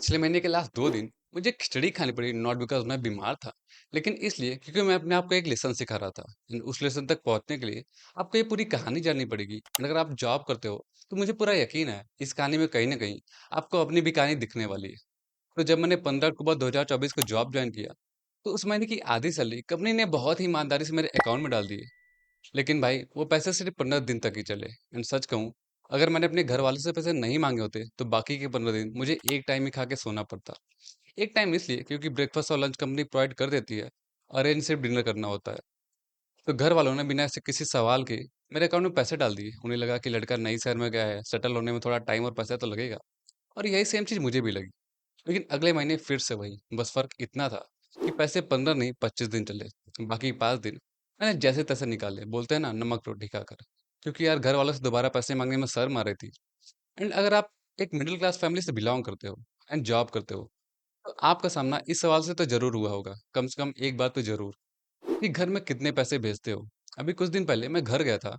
पिछले महीने के लास्ट 2 दिन मुझे खिचड़ी खानी पड़ी नॉट बिकॉज़ मैं बीमार था, लेकिन इसलिए क्योंकि मैं अपने आप को एक लेसन सिखा रहा था। उस लेसन तक पहुँचने के लिए आपको ये पूरी कहानी जाननी पड़ेगी। अगर आप जॉब करते हो, तो मुझे पूरा यकीन है इस कहानी में कहीं न कहीं आपको अपनी भी कहानी दिखने वाली है। तो जब मैंने 15 अक्टूबर 2024 को जॉब जॉइन किया, तो उस महीने की आधी सैलरी कंपनी ने बहुत ही ईमानदारी से मेरे अकाउंट में डाल दी। लेकिन भाई वो पैसे सिर्फ 15 दिन तक ही चले। एंड सच कहूँ, अगर मैंने अपने घर वालों से पैसे नहीं मांगे होते तो बाकी के 15 दिन मुझे एक टाइम ही खा के सोना पड़ता। एक टाइम इसलिए क्योंकि ब्रेकफास्ट और लंच कंपनी प्रोवाइड कर देती है, अरेंज सिर्फ डिनर करना होता है। तो घर वालों ने बिना ऐसे किसी सवाल के मेरे अकाउंट में पैसे डाल दिए। उन्हें लगा कि लड़का नई शहर में गया है, सेटल होने में थोड़ा टाइम और पैसा तो लगेगा। और यही सेम चीज़ मुझे भी लगी। लेकिन अगले महीने फिर से वही, बस फ़र्क इतना था कि पैसे 15 नहीं 25 दिन चले। बाकी 5 दिन मैंने जैसे-तैसे निकाले, बोलते हैं ना नमक रोटी खाकर। क्योंकि यार घर वालों से दोबारा पैसे माँगने में शर्म आ रही थी। एंड अगर आप एक मिडल क्लास फैमिली से बिलॉन्ग करते हो एंड जॉब करते हो, तो आपका सामना इस सवाल से तो ज़रूर हुआ होगा, कम से कम एक बार तो ज़रूर, कि घर में कितने पैसे भेजते हो? अभी कुछ दिन पहले मैं घर गया था,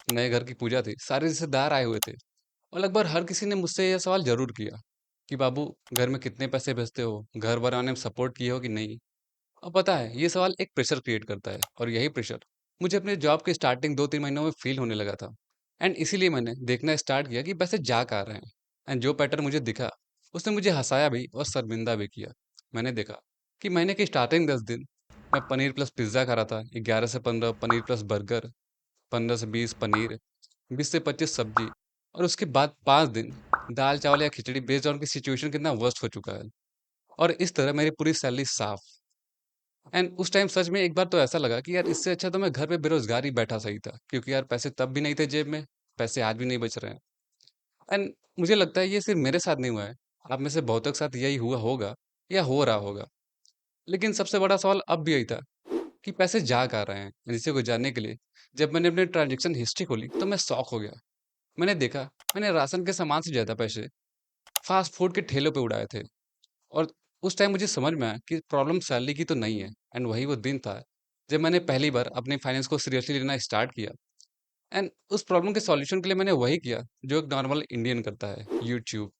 नए घर की पूजा थी, सारे रिश्तेदार आए हुए थे। और लगभग हर किसी ने मुझसे यह सवाल ज़रूर किया कि बाबू घर में कितने पैसे भेजते हो? घर बनाने में सपोर्ट किए हो कि नहीं? और पता है ये सवाल एक प्रेशर क्रिएट करता है और यही प्रेशर मुझे अपने जॉब के स्टार्टिंग 2-3 महीनों में फ़ील होने लगा था। एंड इसीलिए मैंने देखना स्टार्ट किया कि पैसे जा कहाँ रहे हैं। एंड जो पैटर्न मुझे दिखा, उसने मुझे हँसाया भी और शर्मिंदा भी किया। मैंने देखा कि महीने की स्टार्टिंग 10 दिन मैं पनीर प्लस पिज़्ज़ा खा रहा था, 11 से 15 पनीर प्लस बर्गर, 15 से 20 पनीर, 20 से 25 सब्जी और उसके बाद 5 दिन दाल-चावल या खिचड़ी बेस्ड ऑन की सिचुएशन कितना वर्स्ट हो चुका है। और इस तरह मेरी पूरी सैलरी साफ़। एंड उस टाइम सच में एक बार तो ऐसा लगा कि यार इससे अच्छा तो मैं घर पे बेरोज़गार ही बैठा सही था। क्योंकि यार पैसे तब भी नहीं थे जेब में, पैसे आज भी नहीं बच रहे हैं। एंड मुझे लगता है ये सिर्फ़ मेरे साथ नहीं हुआ है, आप में से बहुतों के साथ यही हुआ होगा या हो रहा होगा। लेकिन सबसे बड़ा सवाल अब भी यही था कि पैसे जा कहाँ रहे हैं? इसी को जानने के लिए जब मैंने अपनी ट्रांज़ैक्शन हिस्ट्री खोली तो मैं शॉक हो गया। मैंने देखा मैंने राशन के सामान से ज़्यादा पैसे फ़ास्ट फ़ूड के ठेलों पे उड़ाए थे। और उस टाइम मुझे समझ में आया कि प्रॉब्लम सैलरी की तो नहीं है। एंड वही वो दिन था जब मैंने पहली बार अपने फाइनेंस को सीरियसली लेना स्टार्ट किया। एंड उस प्रॉब्लम के सॉल्यूशन के लिए मैंने वही किया जो एक नॉर्मल इंडियन करता है, यूट्यूब।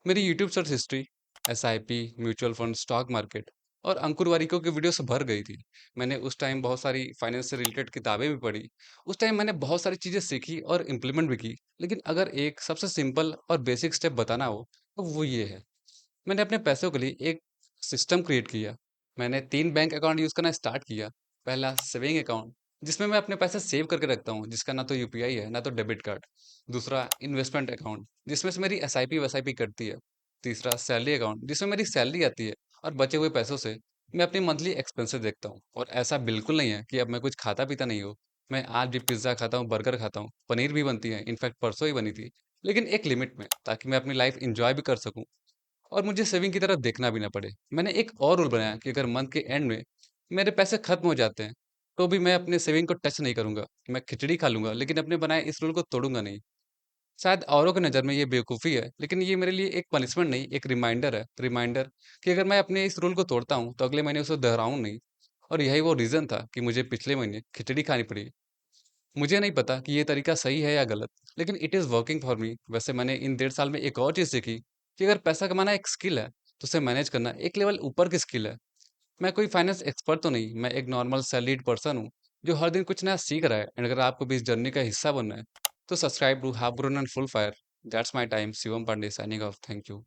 मेरी YouTube search history SIP, mutual fund, stock market और अंकुर वारिको की वीडियो से भर गई थी। मैंने उस टाइम बहुत सारी फाइनेंस से रिलेटेड किताबें भी पढ़ी। उस टाइम मैंने बहुत सारी चीज़ें सीखी और इम्प्लीमेंट भी की। लेकिन अगर एक सबसे सिंपल और बेसिक स्टेप बताना हो तो वो ये है, मैंने अपने पैसों के लिए एक सिस्टम क्रिएट किया। मैंने 3 बैंक अकाउंट यूज़ करना स्टार्ट किया। पहला सेविंग अकाउंट, जिसमें मैं अपने पैसे सेव करके रखता हूँ, जिसका ना तो यूपीआई है, ना तो डेबिट कार्ड। दूसरा इन्वेस्टमेंट अकाउंट, जिसमें से मेरी एसआईपी-वैसआईपी कटती है। तीसरा सैलरी अकाउंट, जिसमें मेरी सैलरी आती है और बचे हुए पैसों से मैं अपनी मंथली एक्सपेंसेस देखता हूँ। और ऐसा बिल्कुल नहीं है कि अब मैं कुछ खाता-पीता नहीं हूँ। मैं आज भी पिज़्ज़ा खाता हूँ, बर्गर खाता हूँ, पनीर भी बनती है, इनफैक्ट परसों ही बनी थी। लेकिन एक लिमिट में, ताकि मैं अपनी लाइफ़ एन्जॉय भी कर सकूँ और मुझे सेविंग की तरफ देखना भी ना पड़े। मैंने एक और रूल बनाया कि अगर मंथ के एंड में मेरे पैसे खत्म हो जाते हैं, तो भी मैं अपने सेविंग को टच नहीं करूँगा। मैं खिचड़ी खा लूँगा, लेकिन अपने बनाए इस रूल को तोड़ूँगा नहीं। शायद औरों की नज़र में ये बेवकूफ़ी है, लेकिन ये मेरे लिए एक पनिशमेंट नहीं, एक रिमाइंडर है। रिमाइंडर कि अगर मैं अपने इस रूल को तोड़ता हूँ, तो अगले महीने उसे दोहराऊँ नहीं। और यही वो रीज़न था कि मुझे पिछले महीने खिचड़ी खानी पड़ी। मुझे नहीं पता कि ये तरीका सही है या गलत, लेकिन it is working for me. वैसे मैंने इन 1.5 साल में एक और चीज़ सीखी कि अगर पैसा कमाना एक स्किल है, तो उसे मैनेज करना एक लेवल ऊपर की स्किल है। मैं कोई फाइनेंस एक्सपर्ट तो नहीं, मैं एक नॉर्मल सैलरीड पर्सन हूँ, जो हर दिन कुछ नया सीख रहा है। एंड अगर आपको भी इस जर्नी का हिस्सा बनना है, तो subscribe to half grown and full fire. That's my time. Shivam Pandey signing off. Thank you.